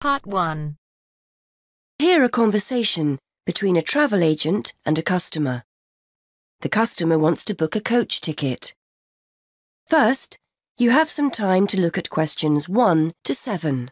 Part 1. Hear a conversation between a travel agent and a customer. The customer wants to book a coach ticket. First, you have some time to look at questions 1 to 7.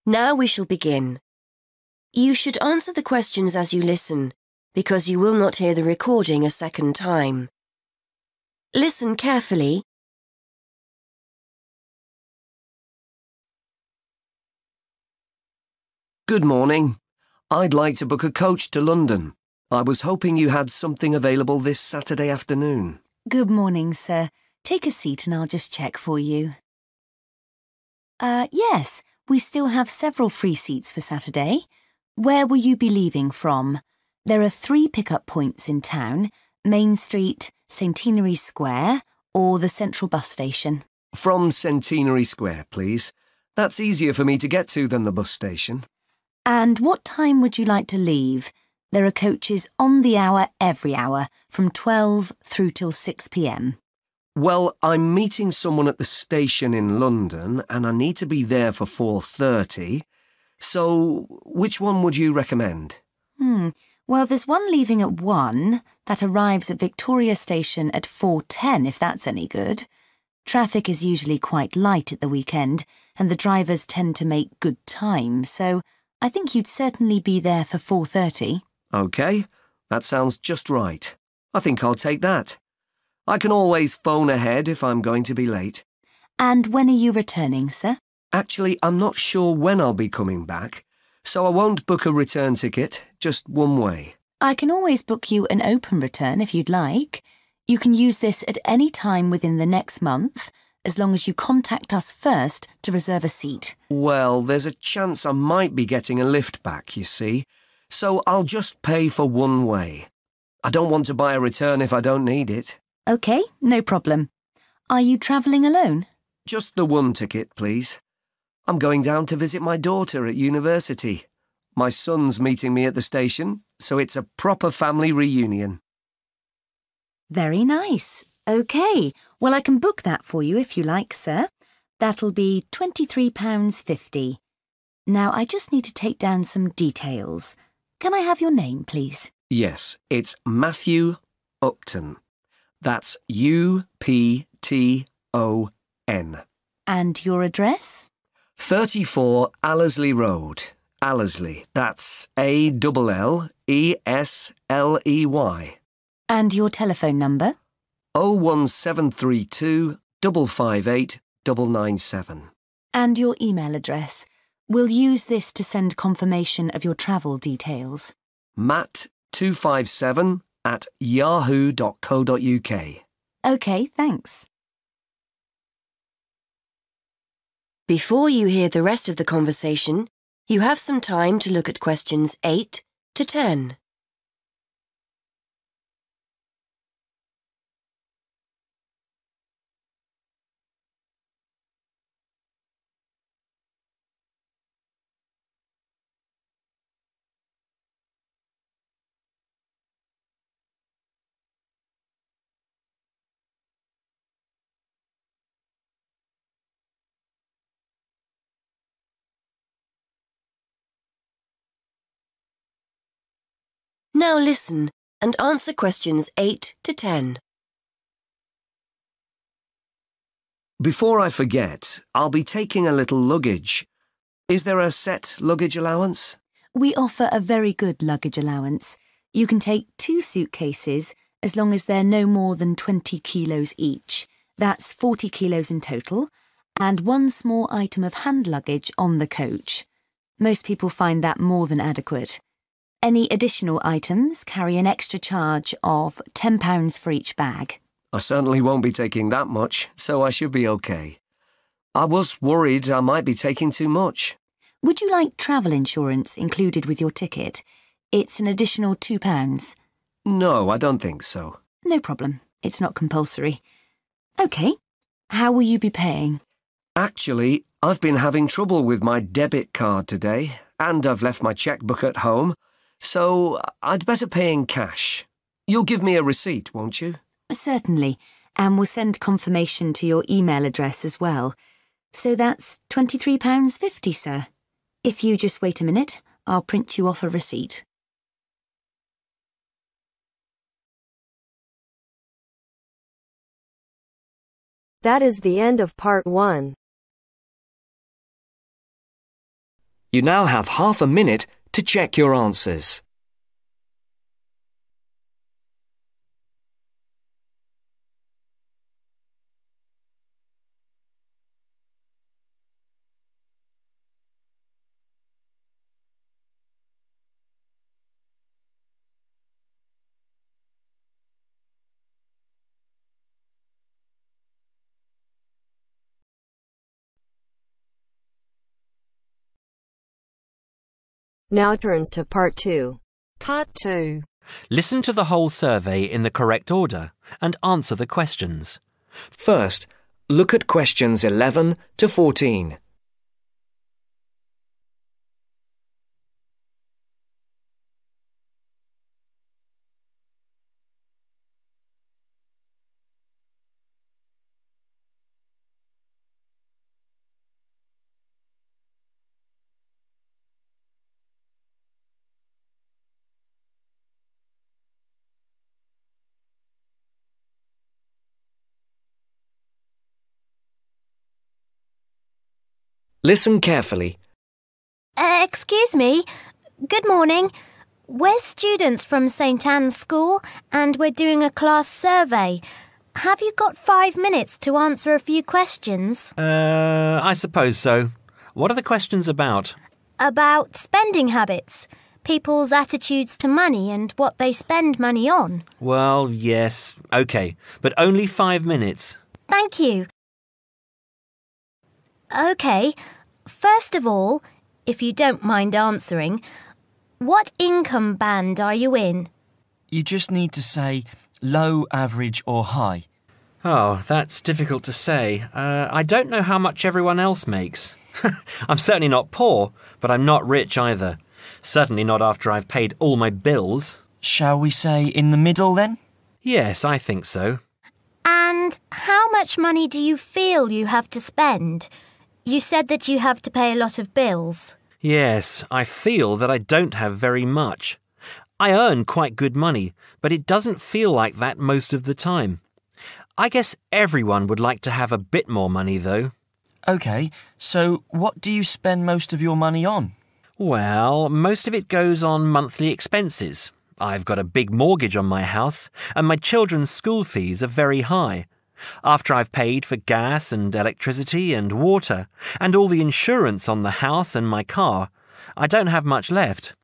Now we shall begin. You should answer the questions as you listen, because you will not hear the recording a second time. Listen carefully. Good morning. I'd like to book a coach to London. I was hoping you had something available this Saturday afternoon. Good morning, sir. Take a seat and I'll just check for you. Yes, we still have several free seats for Saturday. Where will you be leaving from? There are 3 pickup points in town: Main Street, Centenary Square, or the Central Bus Station. From Centenary Square, please. That's easier for me to get to than the bus station. And what time would you like to leave? There are coaches on the hour every hour, from 12 through till 6 p.m. Well, I'm meeting someone at the station in London and I need to be there for 4:30. So, which one would you recommend? Well, there's one leaving at 1 that arrives at Victoria Station at 4:10, if that's any good. Traffic is usually quite light at the weekend and the drivers tend to make good time, so I think you'd certainly be there for 4:30. OK, that sounds just right. I think I'll take that. I can always phone ahead if I'm going to be late. And when are you returning, sir? Actually, I'm not sure when I'll be coming back, so I won't book a return ticket, just one way. I can always book you an open return if you'd like. You can use this at any time within the next month, as long as you contact us first to reserve a seat. Well, there's a chance I might be getting a lift back, you see, so I'll just pay for one way. I don't want to buy a return if I don't need it. OK, no problem. Are you travelling alone? Just the one ticket, please. I'm going down to visit my daughter at university. My son's meeting me at the station, so it's a proper family reunion. Very nice. OK, well, I can book that for you if you like, sir. That'll be £23.50. Now, I just need to take down some details. Can I have your name, please? Yes, it's Matthew Upton. That's U-P-T-O-N. And your address? 34 Allesley Road. Allesley, that's A-L-L-E-S-L-E-Y. And your telephone number? 01732 558 997. And your email address. We'll use this to send confirmation of your travel details. matt257@yahoo.co.uk. OK, thanks. Before you hear the rest of the conversation, you have some time to look at questions 8 to 10. Now listen and answer questions 8 to 10. Before I forget, I'll be taking a little luggage. Is there a set luggage allowance? We offer a very good luggage allowance. You can take 2 suitcases as long as they're no more than 20 kilos each. That's 40 kilos in total, and 1 small item of hand luggage on the coach. Most people find that more than adequate. Any additional items carry an extra charge of £10 for each bag. I certainly won't be taking that much, so I should be OK. I was worried I might be taking too much. Would you like travel insurance included with your ticket? It's an additional £2. No, I don't think so. No problem. It's not compulsory. OK. How will you be paying? Actually, I've been having trouble with my debit card today, and I've left my chequebook at home, so I'd better pay in cash. You'll give me a receipt, won't you? Certainly, and we'll send confirmation to your email address as well. So that's £23.50, sir. If you just wait a minute, I'll print you off a receipt. That is the end of part 1. You now have half a minute to check your answers. Now turns to part 2. Part 2. Listen to the whole survey in the correct order and answer the questions. First, look at questions 11 to 14. Listen carefully. Excuse me. Good morning. We're students from St Anne's School and we're doing a class survey. Have you got 5 minutes to answer a few questions? I suppose so. What are the questions about? About spending habits, people's attitudes to money and what they spend money on. Well, yes, OK, but only 5 minutes. Thank you. OK, first of all, if you don't mind answering, what income band are you in? You just need to say low, average or high. Oh, that's difficult to say. I don't know how much everyone else makes. I'm certainly not poor, but I'm not rich either. Certainly not after I've paid all my bills. Shall we say in the middle then? Yes, I think so. And how much money do you feel you have to spend? You said that you have to pay a lot of bills. Yes, I feel that I don't have very much. I earn quite good money, but it doesn't feel like that most of the time. I guess everyone would like to have a bit more money, though. OK, so what do you spend most of your money on? Well, most of it goes on monthly expenses. I've got a big mortgage on my house, and my children's school fees are very high. After I've paid for gas and electricity and water, and all the insurance on the house and my car, I don't have much left.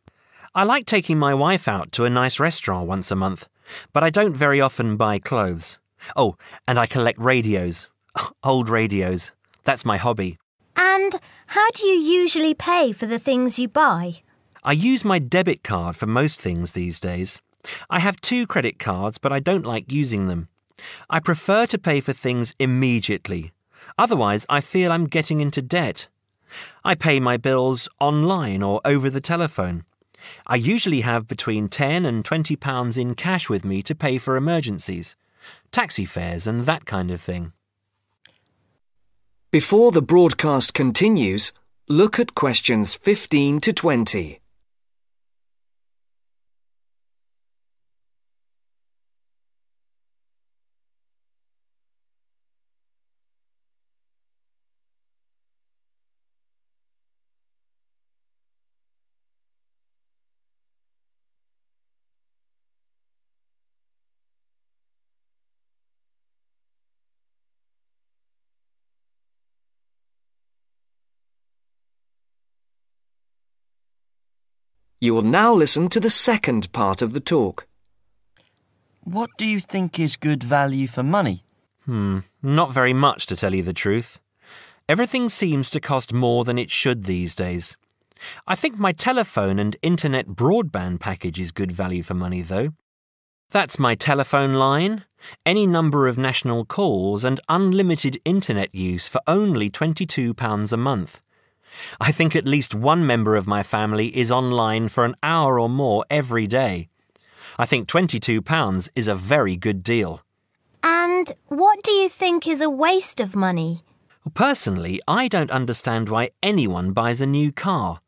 I like taking my wife out to a nice restaurant once a month, but I don't very often buy clothes. Oh, and I collect radios. Old radios. That's my hobby. And how do you usually pay for the things you buy? I use my debit card for most things these days. I have 2 credit cards, but I don't like using them. I prefer to pay for things immediately. Otherwise, I feel I'm getting into debt. I pay my bills online or over the telephone. I usually have between £10 and £20 in cash with me to pay for emergencies, taxi fares and that kind of thing. Before the broadcast continues, look at questions 15 to 20. You will now listen to the second part of the talk. What do you think is good value for money? Not very much, to tell you the truth. Everything seems to cost more than it should these days. I think my telephone and internet broadband package is good value for money, though. That's my telephone line, any number of national calls and unlimited internet use for only £22 a month. I think at least one member of my family is online for an hour or more every day. I think £22 is a very good deal. And what do you think is a waste of money? Personally, I don't understand why anyone buys a new car.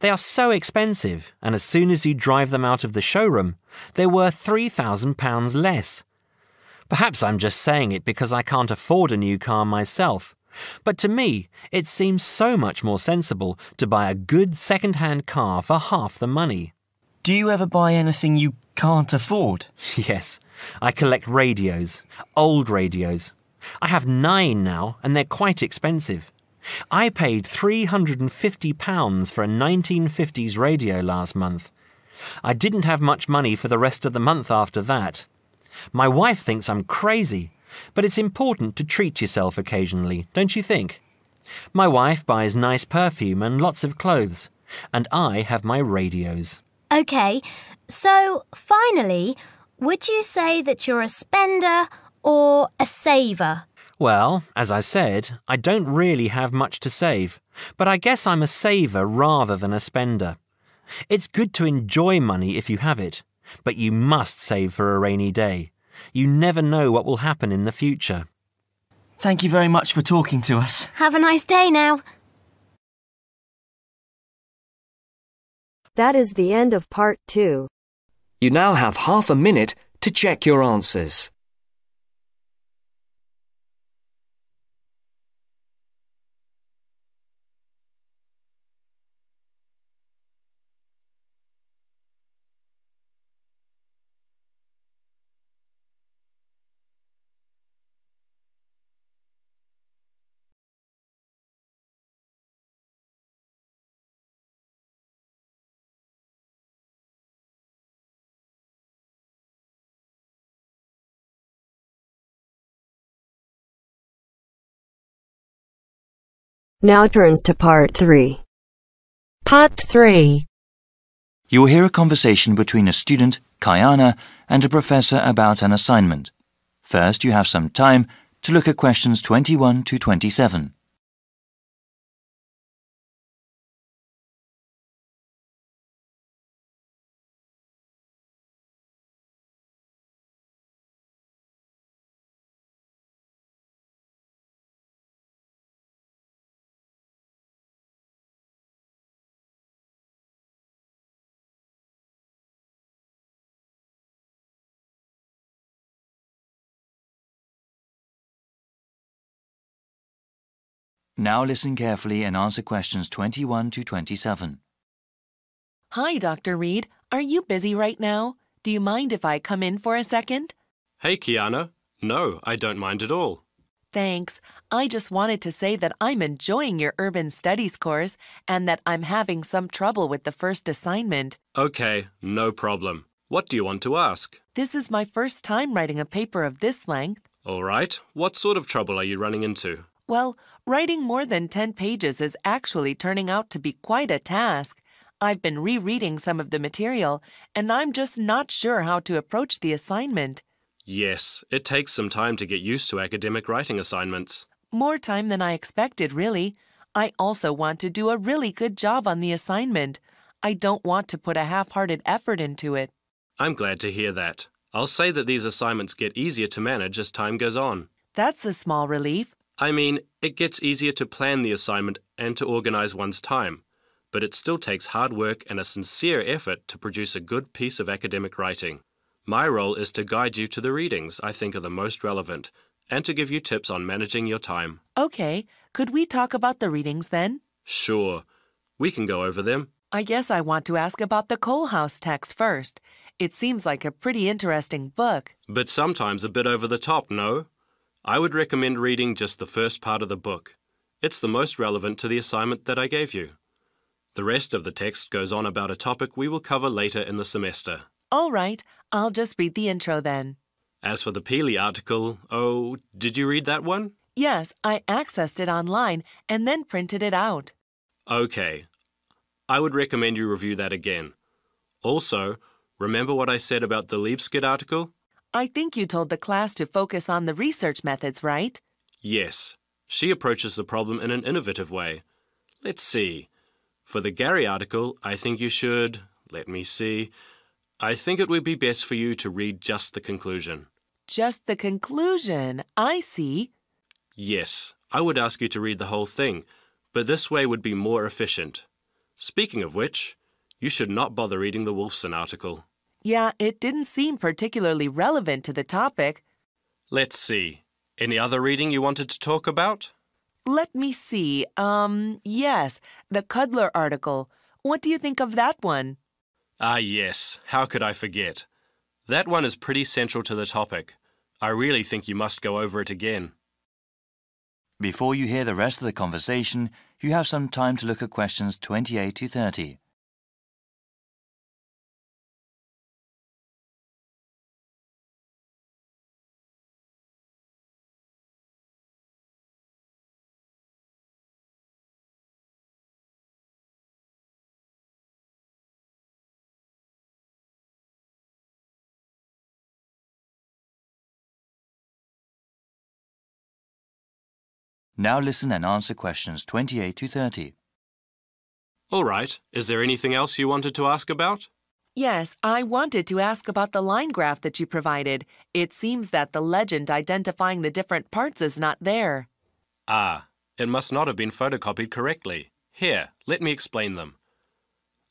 They are so expensive, and as soon as you drive them out of the showroom, they're worth £3,000 less. Perhaps I'm just saying it because I can't afford a new car myself, but to me, it seems so much more sensible to buy a good second-hand car for half the money. Do you ever buy anything you can't afford? Yes, I collect radios, old radios. I have 9 now, and they're quite expensive. I paid £350 for a 1950s radio last month. I didn't have much money for the rest of the month after that. My wife thinks I'm crazy, but it's important to treat yourself occasionally, don't you think? My wife buys nice perfume and lots of clothes, and I have my radios. OK, so finally, would you say that you're a spender or a saver? Well, as I said, I don't really have much to save, but I guess I'm a saver rather than a spender. It's good to enjoy money if you have it, but you must save for a rainy day. You never know what will happen in the future. Thank you very much for talking to us. Have a nice day now. That is the end of part 2. You now have half a minute to check your answers. Now turns to part 3. Part 3. You will hear a conversation between a student, Kayana, and a professor about an assignment. First, you have some time to look at questions 21 to 27. Now listen carefully and answer questions 21 to 27. Hi, Dr. Reed. Are you busy right now? Do you mind if I come in for a second? Hey, Kiana. No, I don't mind at all. Thanks. I just wanted to say that I'm enjoying your urban studies course and that I'm having some trouble with the first assignment. Okay, no problem. What do you want to ask? This is my first time writing a paper of this length. All right. What sort of trouble are you running into? Well, writing more than 10 pages is actually turning out to be quite a task. I've been rereading some of the material, and I'm just not sure how to approach the assignment. Yes, it takes some time to get used to academic writing assignments. More time than I expected, really. I also want to do a really good job on the assignment. I don't want to put a half-hearted effort into it. I'm glad to hear that. I'll say that these assignments get easier to manage as time goes on. That's a small relief. I mean, it gets easier to plan the assignment and to organize one's time, but it still takes hard work and a sincere effort to produce a good piece of academic writing. My role is to guide you to the readings I think are the most relevant and to give you tips on managing your time. Okay, could we talk about the readings then? Sure, we can go over them. I guess I want to ask about the Coal House text first. It seems like a pretty interesting book. But sometimes a bit over the top, no? I would recommend reading just the first part of the book. It's the most relevant to the assignment that I gave you. The rest of the text goes on about a topic we will cover later in the semester. All right, I'll just read the intro then. As for the Peely article, oh, did you read that one? Yes, I accessed it online and then printed it out. Okay. I would recommend you review that again. Also, remember what I said about the Liebskid article? I think you told the class to focus on the research methods, right? Yes. She approaches the problem in an innovative way. Let's see. For the Gary article, I think you should... Let me see. I think it would be best for you to read just the conclusion. Just the conclusion. I see. Yes, I would ask you to read the whole thing, but this way would be more efficient. Speaking of which, you should not bother reading the Wolfson article. Yeah, it didn't seem particularly relevant to the topic. Let's see. Any other reading you wanted to talk about? Let me see. Yes, the Cudler article. What do you think of that one? Ah, yes. How could I forget? That one is pretty central to the topic. I really think you must go over it again. Before you hear the rest of the conversation, you have some time to look at questions 28 to 30. Now listen and answer questions 28 to 30. All right. Is there anything else you wanted to ask about? Yes, I wanted to ask about the line graph that you provided. It seems that the legend identifying the different parts is not there. Ah, it must not have been photocopied correctly. Here, let me explain them.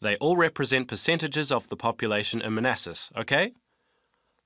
They all represent percentages of the population in Manassas, okay?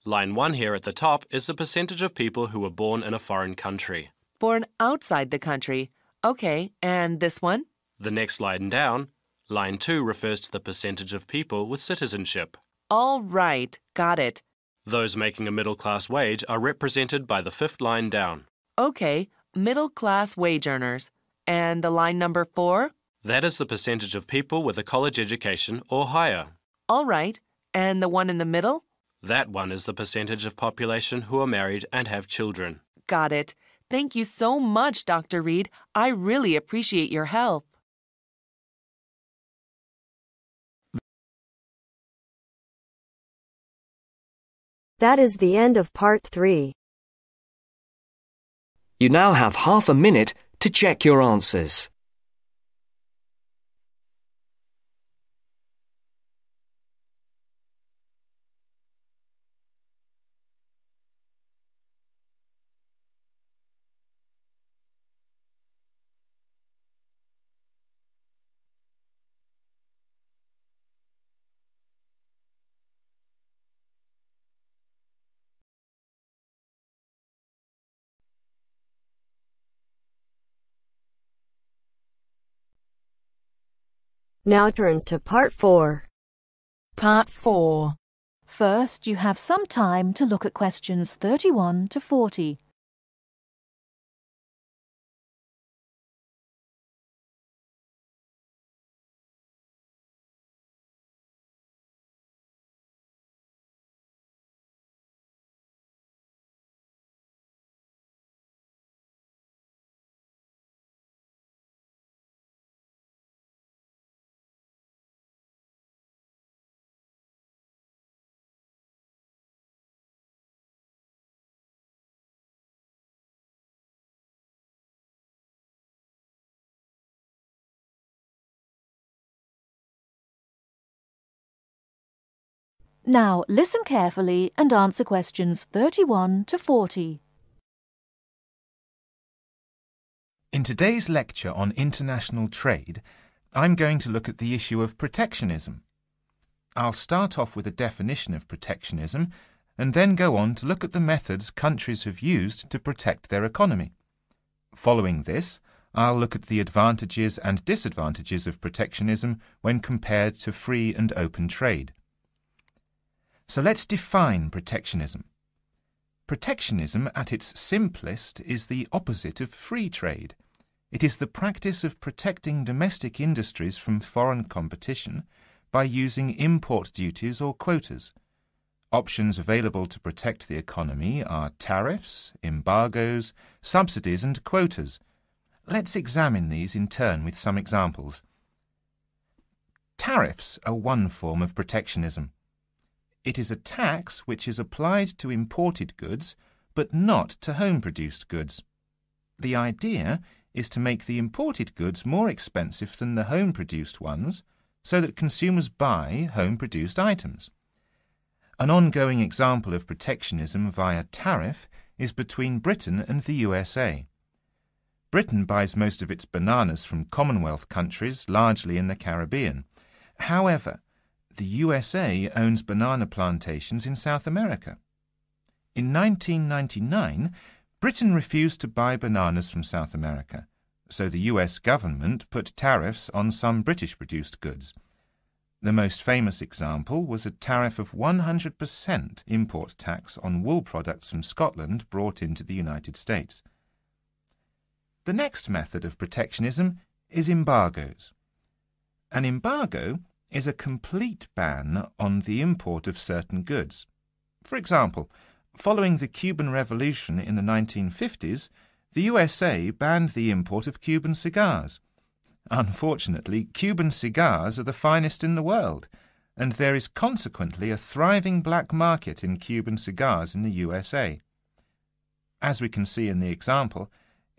Line 1 here at the top is the percentage of people who were born in a foreign country. Born outside the country. Okay, and this one? The next line down, line 2 refers to the percentage of people with citizenship. All right, got it. Those making a middle-class wage are represented by the 5th line down. Okay, middle-class wage earners. And the line number 4? That is the percentage of people with a college education or higher. All right, and the one in the middle? That one is the percentage of population who are married and have children. Got it. Thank you so much, Dr. Reed. I really appreciate your help. That is the end of part 3. You now have half a minute to check your answers. Now turns to part 4. Part 4. First, you have some time to look at questions 31 to 40. Now listen carefully and answer questions 31 to 40. In today's lecture on international trade, I'm going to look at the issue of protectionism. I'll start off with a definition of protectionism and then go on to look at the methods countries have used to protect their economy. Following this, I'll look at the advantages and disadvantages of protectionism when compared to free and open trade. So let's define protectionism. Protectionism at its simplest is the opposite of free trade. It is the practice of protecting domestic industries from foreign competition by using import duties or quotas. Options available to protect the economy are tariffs, embargoes, subsidies and quotas. Let's examine these in turn with some examples. Tariffs are one form of protectionism. It is a tax which is applied to imported goods but not to home-produced goods. The idea is to make the imported goods more expensive than the home-produced ones so that consumers buy home-produced items. An ongoing example of protectionism via tariff is between Britain and the USA. Britain buys most of its bananas from Commonwealth countries, largely in the Caribbean. However, the USA owns banana plantations in South America. In 1999, Britain refused to buy bananas from South America, so the US government put tariffs on some British-produced goods. The most famous example was a tariff of 100% import tax on wool products from Scotland brought into the United States. The next method of protectionism is embargoes. An embargo is a complete ban on the import of certain goods. For example, following the Cuban Revolution in the 1950s, the USA banned the import of Cuban cigars. Unfortunately, Cuban cigars are the finest in the world, and there is consequently a thriving black market in Cuban cigars in the USA. As we can see in the example,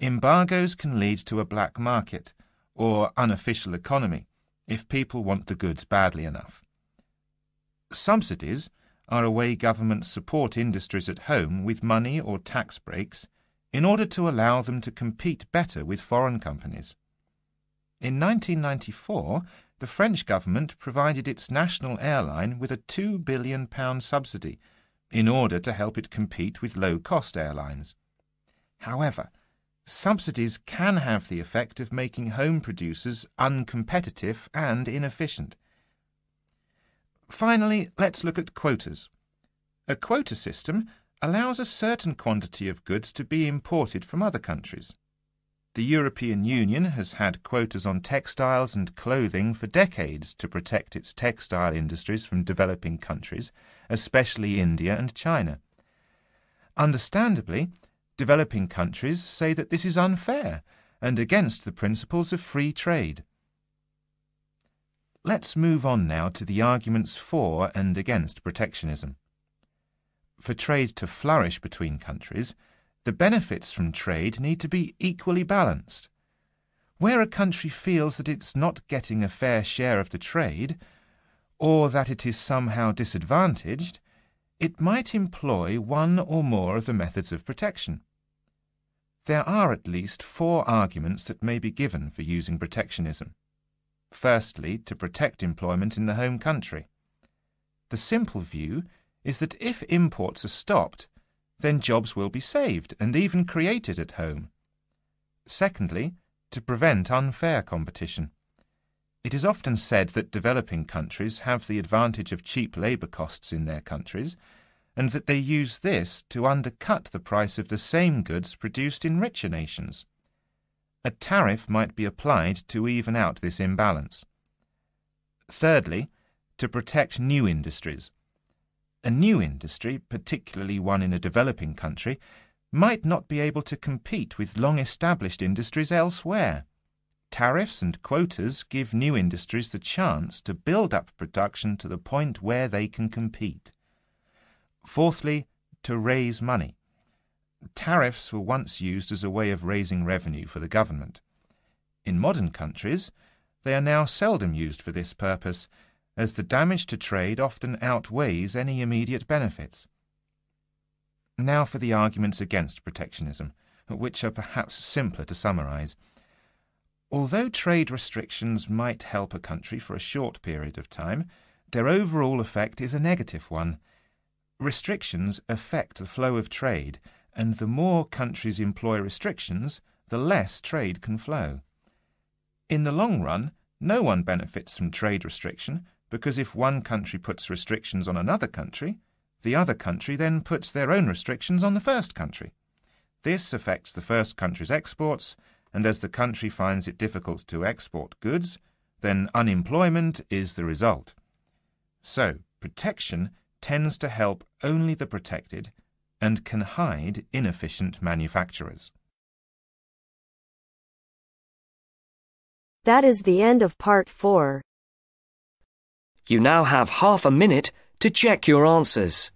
embargoes can lead to a black market, or unofficial economy, if people want the goods badly enough. Subsidies are a way governments support industries at home with money or tax breaks in order to allow them to compete better with foreign companies. In 1994, the French government provided its national airline with a £2 billion subsidy in order to help it compete with low-cost airlines. However, subsidies can have the effect of making home producers uncompetitive and inefficient. Finally, let's look at quotas. A quota system allows a certain quantity of goods to be imported from other countries. The European Union has had quotas on textiles and clothing for decades to protect its textile industries from developing countries, especially India and China. Understandably, developing countries say that this is unfair and against the principles of free trade. Let's move on now to the arguments for and against protectionism. For trade to flourish between countries, the benefits from trade need to be equally balanced. Where a country feels that it's not getting a fair share of the trade, or that it is somehow disadvantaged, it might employ one or more of the methods of protection. There are at least 4 arguments that may be given for using protectionism. Firstly, to protect employment in the home country. The simple view is that if imports are stopped, then jobs will be saved and even created at home. Secondly, to prevent unfair competition. It is often said that developing countries have the advantage of cheap labour costs in their countries, and that they use this to undercut the price of the same goods produced in richer nations. A tariff might be applied to even out this imbalance. Thirdly, to protect new industries. A new industry, particularly one in a developing country, might not be able to compete with long-established industries elsewhere. Tariffs and quotas give new industries the chance to build up production to the point where they can compete. Fourthly, to raise money. Tariffs were once used as a way of raising revenue for the government. In modern countries, they are now seldom used for this purpose, as the damage to trade often outweighs any immediate benefits. Now for the arguments against protectionism, which are perhaps simpler to summarise. Although trade restrictions might help a country for a short period of time, their overall effect is a negative one. Restrictions affect the flow of trade, and the more countries employ restrictions, the less trade can flow. In the long run, no one benefits from trade restriction, because if one country puts restrictions on another country, the other country then puts their own restrictions on the first country. This affects the first country's exports, and as the country finds it difficult to export goods, then unemployment is the result. So, protection tends to help only the protected and can hide inefficient manufacturers. That is the end of part 4. You now have half a minute to check your answers.